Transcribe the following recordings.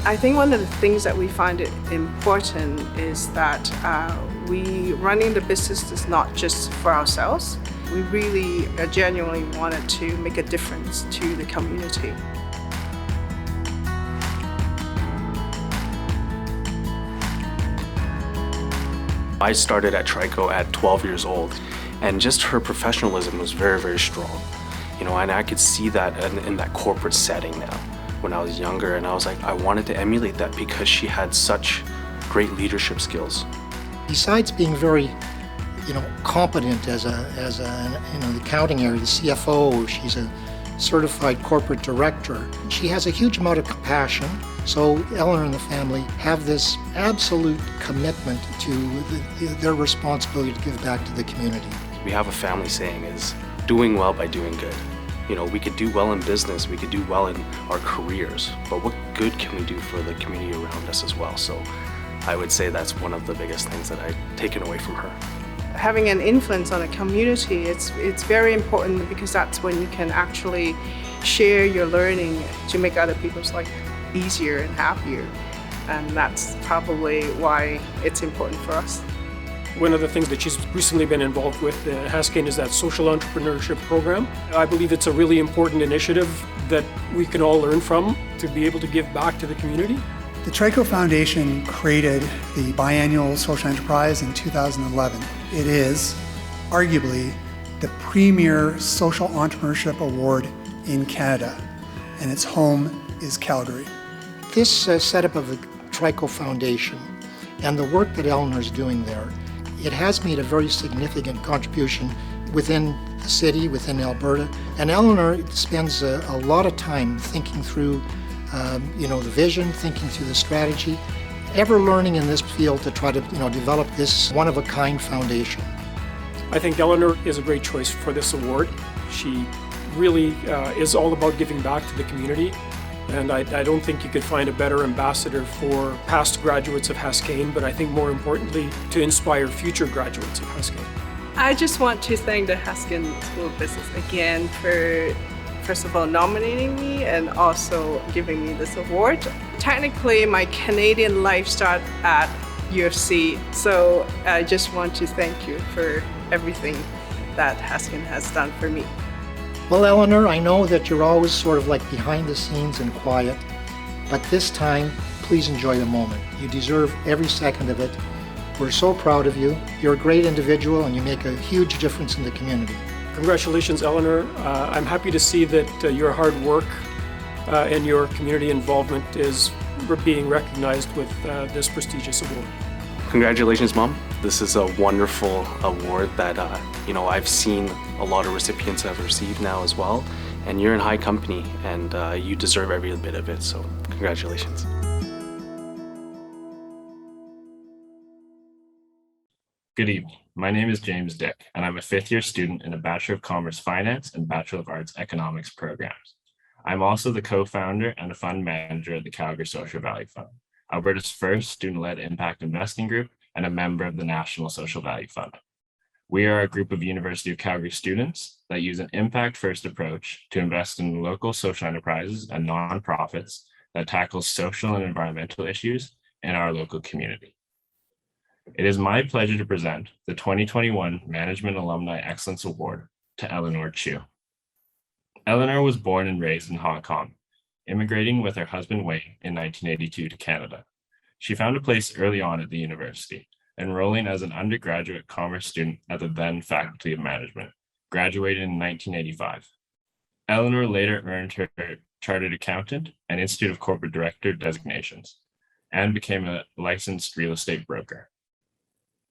I think one of the things that we find it important is that we running the business is not just for ourselves. We really genuinely wanted to make a difference to the community. I started at Trico at 12 years old, and just her professionalism was very, very strong. And I could see that in that corporate setting now when I was younger, and I was like, I wanted to emulate that because she had such great leadership skills. Besides being very, competent as the accounting area, the CFO, she's a certified corporate director. She has a huge amount of compassion. So Eleanor and the family have this absolute commitment to their responsibility to give back to the community. We have a family saying is doing well by doing good. We could do well in business, we could do well in our careers, but what good can we do for the community around us as well? So I would say that's one of the biggest things that I've taken away from her. Having an influence on a community, it's very important because that's when you can actually share your learning to make other people's life easier and happier. And that's probably why it's important for us. One of the things that she's recently been involved with, Haskayne, is that social entrepreneurship program. I believe it's a really important initiative that we can all learn from to be able to give back to the community. The Trico Foundation created the biannual social enterprise in 2011. It is arguably the premier social entrepreneurship award in Canada, and its home is Calgary. This setup of the Trico Foundation and the work that Eleanor is doing there, it has made a very significant contribution within the city, within Alberta. And Eleanor spends a lot of time thinking through the vision, thinking through the strategy, ever learning in this field to try to develop this one-of-a-kind foundation. I think Eleanor is a great choice for this award. She really is all about giving back to the community. And I don't think you could find a better ambassador for past graduates of Haskayne, but I think more importantly, to inspire future graduates of Haskayne. I just want to thank the Haskayne School of Business again for, first of all, nominating me and also giving me this award. Technically, my Canadian life started at UFC, so I just want to thank you for everything that Haskayne has done for me. Well, Eleanor, I know that you're always sort of like behind the scenes and quiet, but this time, please enjoy the moment. You deserve every second of it. We're so proud of you. You're a great individual and you make a huge difference in the community. Congratulations, Eleanor. I'm happy to see that your hard work and your community involvement is being recognized with this prestigious award. Congratulations, Mom. This is a wonderful award that I've seen a lot of recipients have received now as well. And you're in high company, and you deserve every bit of it. So congratulations. Good evening. My name is James Dick, and I'm a fifth-year student in the Bachelor of Commerce Finance and Bachelor of Arts Economics programs. I'm also the co-founder and a fund manager of the Calgary Social Value Fund, Alberta's first student-led impact investing group and a member of the National Social Value Fund. We are a group of University of Calgary students that use an impact-first approach to invest in local social enterprises and nonprofits that tackle social and environmental issues in our local community. It is my pleasure to present the 2021 Management Alumni Excellence Award to Eleanor Chiu. Eleanor was born and raised in Hong Kong, immigrating with her husband Wayne in 1982 to Canada. She found a place early on at the university, enrolling as an undergraduate commerce student at the then Faculty of Management, graduated in 1985. Eleanor later earned her Chartered Accountant and Institute of Corporate Director designations, and became a licensed real estate broker.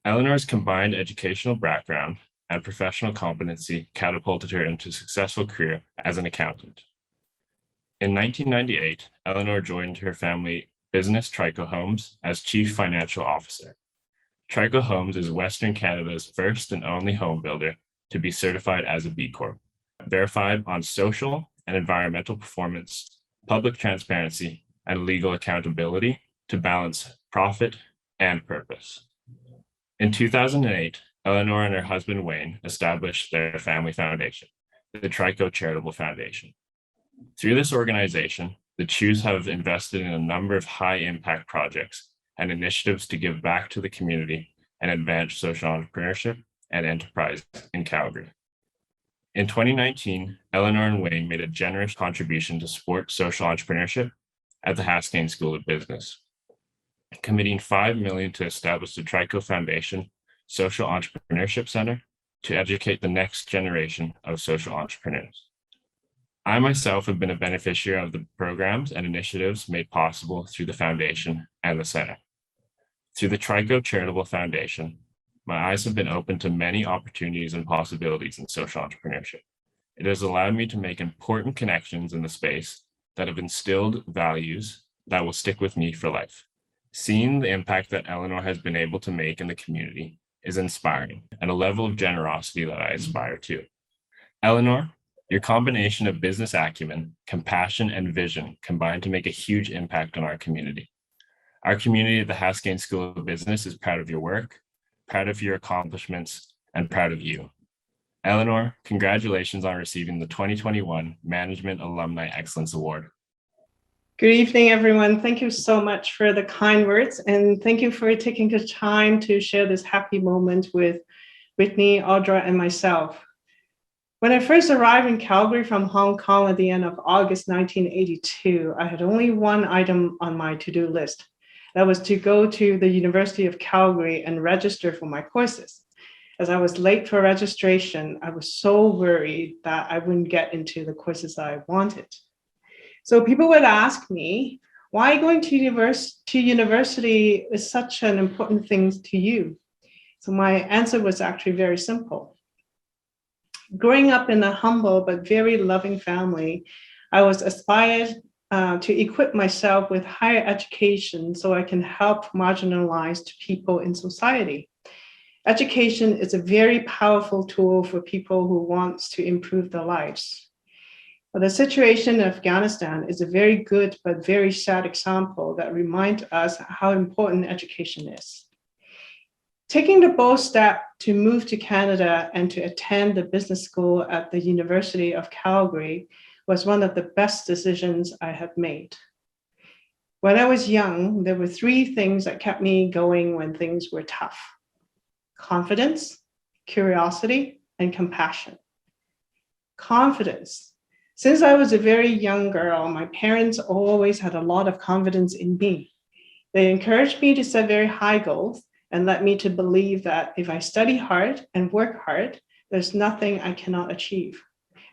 Eleanor's combined educational background and professional competency catapulted her into a successful career as an accountant. In 1998, Eleanor joined her family business Trico Homes as Chief Financial Officer. Trico Homes is Western Canada's first and only home builder to be certified as a B Corp, verified on social and environmental performance, public transparency, and legal accountability to balance profit and purpose. In 2008, Eleanor and her husband Wayne established their family foundation, the Trico Charitable Foundation. Through this organization, The Chius have invested in a number of high-impact projects and initiatives to give back to the community and advance social entrepreneurship and enterprise in Calgary. In 2019, Eleanor and Wayne made a generous contribution to support social entrepreneurship at the Haskayne School of Business, committing $5 million to establish the Trico Foundation Social Entrepreneurship Center to educate the next generation of social entrepreneurs. I myself have been a beneficiary of the programs and initiatives made possible through the foundation and the center. Through the Trico Charitable Foundation, my eyes have been open to many opportunities and possibilities in social entrepreneurship. It has allowed me to make important connections in the space that have instilled values that will stick with me for life. Seeing the impact that Eleanor has been able to make in the community is inspiring and a level of generosity that I aspire to. Eleanor, your combination of business acumen, compassion, and vision combine to make a huge impact on our community. Our community at the Haskayne School of Business is proud of your work, proud of your accomplishments, and proud of you. Eleanor, congratulations on receiving the 2021 Management Alumni Excellence Award. Good evening, everyone. Thank you so much for the kind words, and thank you for taking the time to share this happy moment with Whitney, Audra, and myself. When I first arrived in Calgary from Hong Kong at the end of August 1982, I had only one item on my to-do list. That was to go to the University of Calgary and register for my courses. As I was late for registration, I was so worried that I wouldn't get into the courses I wanted. So people would ask me, why going to university is such an important thing to you? So my answer was actually very simple. Growing up in a humble but very loving family, I was aspired to equip myself with higher education so I can help marginalized people in society. Education is a very powerful tool for people who want to improve their lives. But the situation in Afghanistan is a very good but very sad example that reminds us how important education is. Taking the bold step to move to Canada and to attend the business school at the University of Calgary was one of the best decisions I have made. When I was young, there were three things that kept me going when things were tough: confidence, curiosity, and compassion. Confidence. Since I was a very young girl, my parents always had a lot of confidence in me. They encouraged me to set very high goals and led me to believe that if I study hard and work hard, there's nothing I cannot achieve.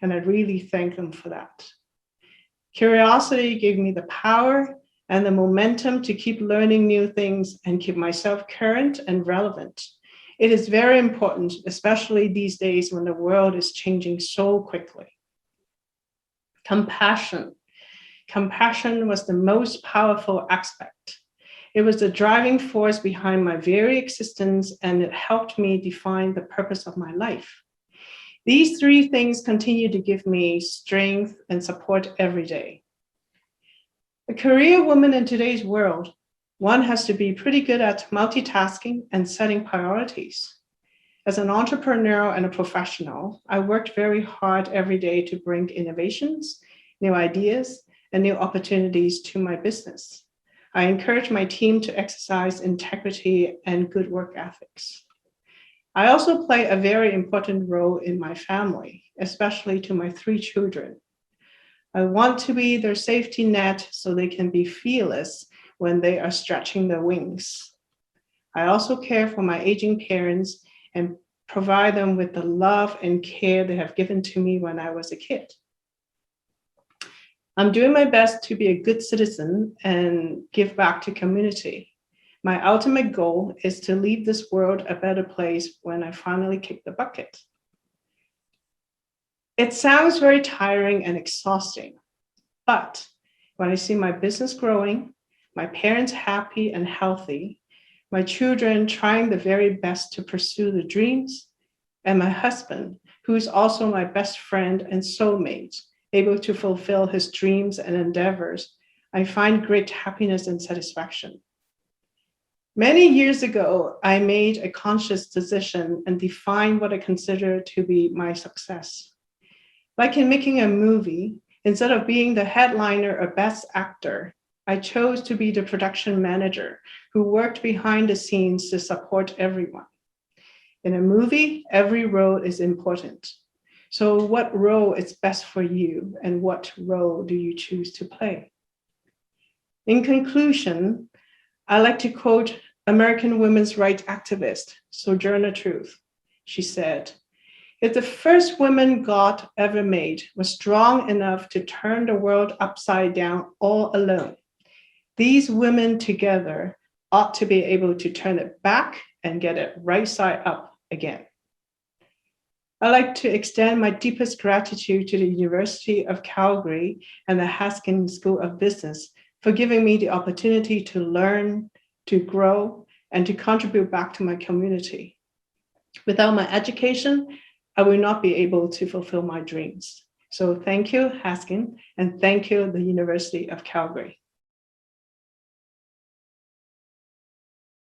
And I really thank them for that. Curiosity gave me the power and the momentum to keep learning new things and keep myself current and relevant. It is very important, especially these days when the world is changing so quickly. Compassion. Compassion was the most powerful aspect. It was the driving force behind my very existence, and it helped me define the purpose of my life. These three things continue to give me strength and support every day. A career woman in today's world, one has to be pretty good at multitasking and setting priorities. As an entrepreneur and a professional, I worked very hard every day to bring innovations, new ideas, and new opportunities to my business. I encourage my team to exercise integrity and good work ethics. I also play a very important role in my family, especially to my three children. I want to be their safety net so they can be fearless when they are stretching their wings. I also care for my aging parents and provide them with the love and care they have given to me when I was a kid. I'm doing my best to be a good citizen and give back to community. My ultimate goal is to leave this world a better place when I finally kick the bucket. It sounds very tiring and exhausting, but when I see my business growing, my parents happy and healthy, my children trying the very best to pursue their dreams, and my husband, who is also my best friend and soulmate, able to fulfill his dreams and endeavors, I find great happiness and satisfaction. Many years ago, I made a conscious decision and defined what I consider to be my success. Like in making a movie, Instead of being the headliner or best actor, I chose to be the production manager who worked behind the scenes to support everyone. In a movie, every role is important. So what role is best for you, and what role do you choose to play? In conclusion, I like to quote American women's rights activist Sojourner Truth. She said, "If the first woman God ever made was strong enough to turn the world upside down all alone, these women together ought to be able to turn it back and get it right side up again." I'd like to extend my deepest gratitude to the University of Calgary and the Haskayne School of Business for giving me the opportunity to learn, to grow, and to contribute back to my community. Without my education, I will not be able to fulfill my dreams. So thank you, Haskayne, and thank you, the University of Calgary.